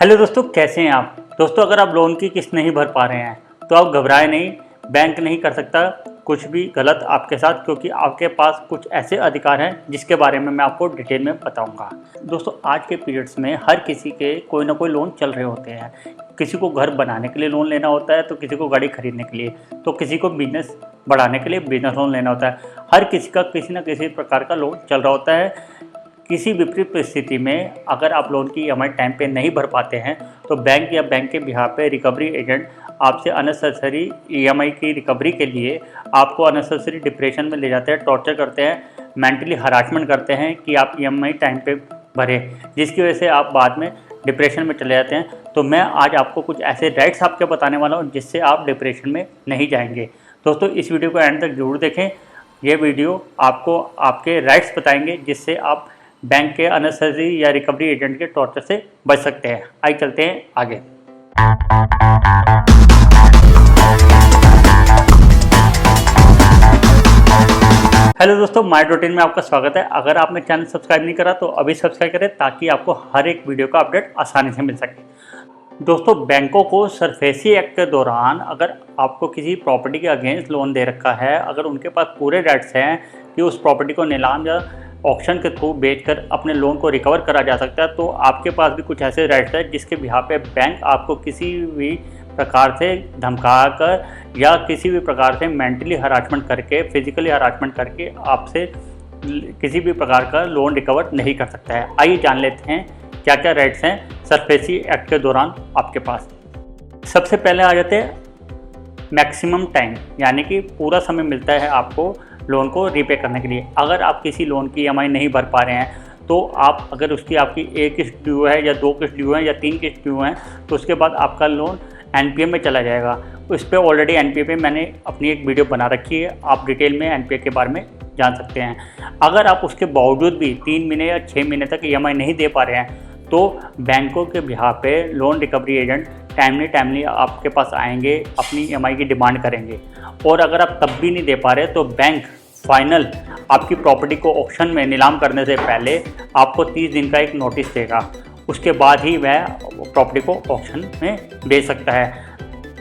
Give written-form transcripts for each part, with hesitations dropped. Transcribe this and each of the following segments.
Hello दोस्तों, कैसे हैं आप। दोस्तों, अगर आप लोन की किस्त नहीं भर पा रहे हैं तो आप घबराएं नहीं। बैंक नहीं कर सकता कुछ भी गलत आपके साथ, क्योंकि आपके पास कुछ ऐसे अधिकार हैं जिसके बारे में मैं आपको डिटेल में बताऊंगा। दोस्तों, आज के पीरियड्स में हर किसी के कोई ना कोई लोन चल रहे होते हैं। किसी को घर बनाने के लिए लोन लेना होता है, तो किसी को गाड़ी खरीदने के लिए, तो किसी को बिजनेस बढ़ाने के लिए बिजनेस लोन लेना होता है। हर किसी का किसी न किसी प्रकार का लोन चल रहा होता है। किसी विपरीत परिस्थिति में अगर आप लोन की ईएमआई टाइम पे नहीं भर पाते हैं तो बैंक या बैंक के बिहाफ पे रिकवरी एजेंट आपसे अननेसेसरी ईएमआई की रिकवरी के लिए आपको अननेसेसरी डिप्रेशन में ले जाते हैं, टॉर्चर करते हैं, मेंटली हरासमेंट करते हैं कि आप ईएमआई टाइम पे भरें, जिसकी वजह से आप बाद में डिप्रेशन में चले जाते हैं। तो मैं आज आपको कुछ ऐसे राइट्स आपके बताने वाला हूँ जिससे आप डिप्रेशन में नहीं जाएंगे। दोस्तों, इस वीडियो को एंड तक जरूर देखें। ये वीडियो आपको आपके राइट्स बताएंगे जिससे आप बैंक के अननेसेसरी या रिकवरी एजेंट के टॉर्चर से बच सकते हैं। आइए चलते हैं आगे। हेलो दोस्तों, माय रूटीन में आपका स्वागत है। अगर आपने चैनल सब्सक्राइब नहीं करा तो अभी सब्सक्राइब करें ताकि आपको हर एक वीडियो का अपडेट आसानी से मिल सके। दोस्तों, बैंकों को सरफेसी एक्ट के दौरान अगर आपको किसी प्रॉपर्टी के अगेंस्ट लोन दे रखा है, अगर उनके पास पूरे राइट्स हैं कि उस प्रॉपर्टी को नीलाम या ऑक्शन के थ्रू बेचकर अपने लोन को रिकवर करा जा सकता है, तो आपके पास भी कुछ ऐसे राइट्स हैं जिसके बिहाफ पे बैंक आपको किसी भी प्रकार से धमका कर या किसी भी प्रकार से मेंटली हरासमेंट करके, फिजिकली हरासमेंट करके आपसे किसी भी प्रकार का लोन रिकवर नहीं कर सकता है। आइए जान लेते हैं क्या क्या राइट्स हैं सरफेसी एक्ट के दौरान आपके पास। सबसे पहले आ जाते हैं मैक्सिमम टाइम, यानी कि पूरा समय मिलता है आपको लोन को रीपे करने के लिए। अगर आप किसी लोन की ईएमआई नहीं भर पा रहे हैं तो आप अगर उसकी आपकी एक किस्त ड्यू है या 2 किस्त ड्यू है या 3 किस्त ड्यू है तो उसके बाद आपका लोन एनपीए में चला जाएगा। उस पर ऑलरेडी एनपीए पे मैंने अपनी एक वीडियो बना रखी है, आप डिटेल में एनपीए के बारे में जान सकते हैं। अगर आप उसके बावजूद भी 3 महीने या 6 महीने तक ईएमआई नहीं दे पा रहे हैं तो बैंकों के बिहाफ पे लोन रिकवरी एजेंट टाइमली आपके पास आएंगे, अपनी ईएमआई की डिमांड करेंगे। और अगर आप तब भी नहीं दे पा रहे तो बैंक फाइनल आपकी प्रॉपर्टी को ऑक्शन में नीलाम करने से पहले आपको 30 दिन का एक नोटिस देगा। उसके बाद ही वह प्रॉपर्टी को ऑक्शन में बेच सकता है।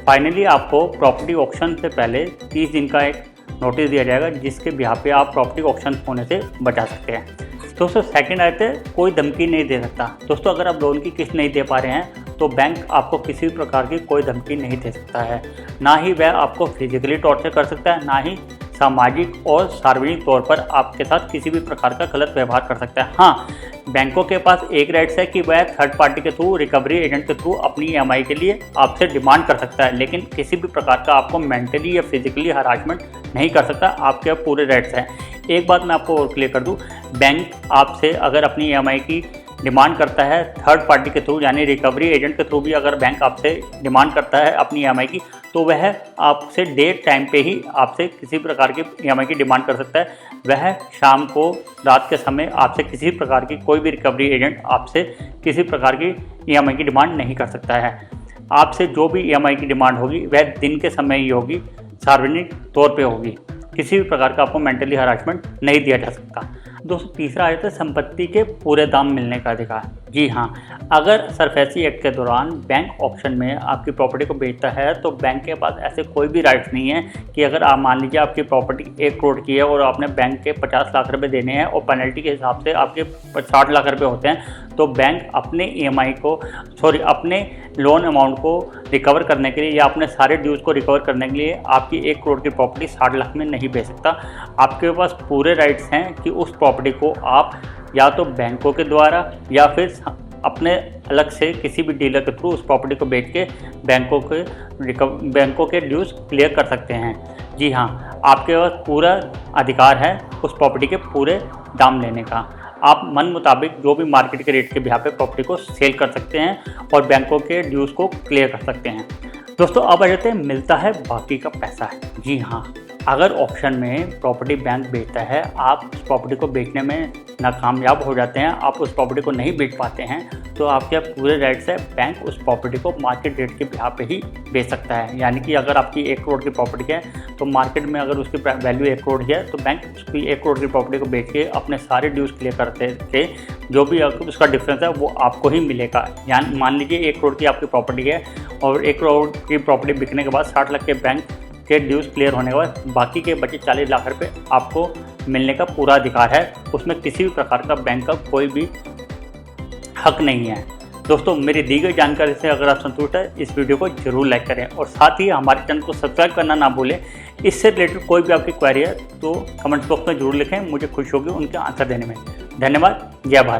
फाइनली आपको प्रॉपर्टी ऑक्शन से पहले 30 दिन का एक नोटिस दिया जाएगा जिसके बिहाफ पे आप प्रॉपर्टी ऑक्शन होने से बचा सकते हैं। दोस्तों, सेकंड आते कोई धमकी नहीं दे सकता। दोस्तों, अगर आप लोन की किस्त नहीं दे पा रहे हैं तो बैंक आपको किसी भी प्रकार की कोई धमकी नहीं दे सकता है। ना ही वह आपको फिजिकली टॉर्चर कर सकता है, ना ही सामाजिक और सार्वजनिक तौर पर आपके साथ किसी भी प्रकार का गलत व्यवहार कर सकता है। हाँ, बैंकों के पास एक राइट्स है कि वह थर्ड पार्टी के थ्रू, रिकवरी एजेंट के थ्रू अपनी ईएमआई के लिए आपसे डिमांड कर सकता है, लेकिन किसी भी प्रकार का आपको मेंटली या फिजिकली हरासमेंट नहीं कर सकता। आपके पूरे राइट्स हैं। एक बात मैं आपको और क्लियर कर दूं, बैंक आपसे अगर अपनी ईएमआई की डिमांड करता है थर्ड पार्टी के थ्रू, यानी रिकवरी एजेंट के थ्रू भी अगर बैंक आपसे डिमांड करता है अपनी ईएमआई की, तो वह आपसे डेट टाइम पे ही आपसे किसी प्रकार की ईएमआई की डिमांड कर सकता है। वह शाम को, रात के समय आपसे किसी प्रकार की कोई भी रिकवरी एजेंट आपसे किसी प्रकार की ईएमआई की डिमांड नहीं कर सकता है। आपसे जो भी ईएमआई की डिमांड होगी वह दिन के समय ही होगी, सार्वजनिक तौर पे होगी। किसी भी प्रकार का आपको मेंटली हरासमेंट नहीं दिया जा सकता। दोस्तों, तीसरा आ जाता है संपत्ति के पूरे दाम मिलने का अधिकार। जी हाँ, अगर सरफेसी एक्ट के दौरान बैंक ऑक्शन में आपकी प्रॉपर्टी को बेचता है तो बैंक के पास ऐसे कोई भी राइट्स नहीं है कि अगर आप मान लीजिए आपकी प्रॉपर्टी 1 करोड़ की है और आपने बैंक के 50 लाख रुपए देने हैं और पेनल्टी के हिसाब से आपके 60 लाख रुपए होते हैं, तो बैंक अपने ईएमआई को अपने लोन अमाउंट को रिकवर करने के लिए या अपने सारे ड्यूज को रिकवर करने के लिए आपकी 1 करोड़ की प्रॉपर्टी 60 लाख में नहीं बेच सकता। आपके पास पूरे राइट्स हैं कि उस प्रॉपर्टी को आप या तो बैंकों के द्वारा या फिर अपने अलग से किसी भी डीलर के थ्रू उस प्रॉपर्टी को बेच के बैंकों के ड्यूज क्लियर कर सकते हैं। जी हाँ, आपके पास पूरा अधिकार है उस प्रॉपर्टी के पूरे दाम लेने का। आप मन मुताबिक जो भी मार्केट के रेट के बिहाफ पे प्रॉपर्टी को सेल कर सकते हैं और बैंकों के ड्यूज को क्लियर कर सकते हैं। दोस्तों, अब आ जाते हैं मिलता है बाकी का पैसा है। जी हाँ, अगर ऑप्शन में प्रॉपर्टी बैंक बेचता है, आप उस प्रॉपर्टी को बेचने में नाकामयाब हो जाते हैं, आप उस प्रॉपर्टी को नहीं बेच पाते हैं, तो आपके पूरे राइट से बैंक उस प्रॉपर्टी को मार्केट रेट के बिहाफ पे ही बेच सकता है। यानी कि अगर आपकी 1 करोड़ की प्रॉपर्टी है तो मार्केट में अगर उसकी वैल्यू 1 करोड़ की है तो बैंक उसकी 1 करोड़ की प्रॉपर्टी को बेच के अपने सारे ड्यूज क्लियर करते थे, जो भी उसका डिफरेंस है वो आपको ही मिलेगा। यानी मान लीजिए 1 करोड़ की आपकी प्रॉपर्टी है और 1 करोड़ की प्रॉपर्टी बिकने के बाद 60 लाख के बैंक के ड्यूज क्लियर होने के बाद बाकी के बचे 40 लाख रुपए आपको मिलने का पूरा अधिकार है। उसमें किसी भी प्रकार का बैंक का कोई भी हक नहीं है। दोस्तों, मेरी दी गई जानकारी से अगर आप संतुष्ट हैं, इस वीडियो को जरूर लाइक करें और साथ ही हमारे चैनल को सब्सक्राइब करना ना भूलें। इससे रिलेटेड कोई भी आपकी क्वेरी है तो कमेंट बॉक्स में जरूर लिखें, मुझे खुशी होगी उनके आंसर देने में। धन्यवाद। जय भारत।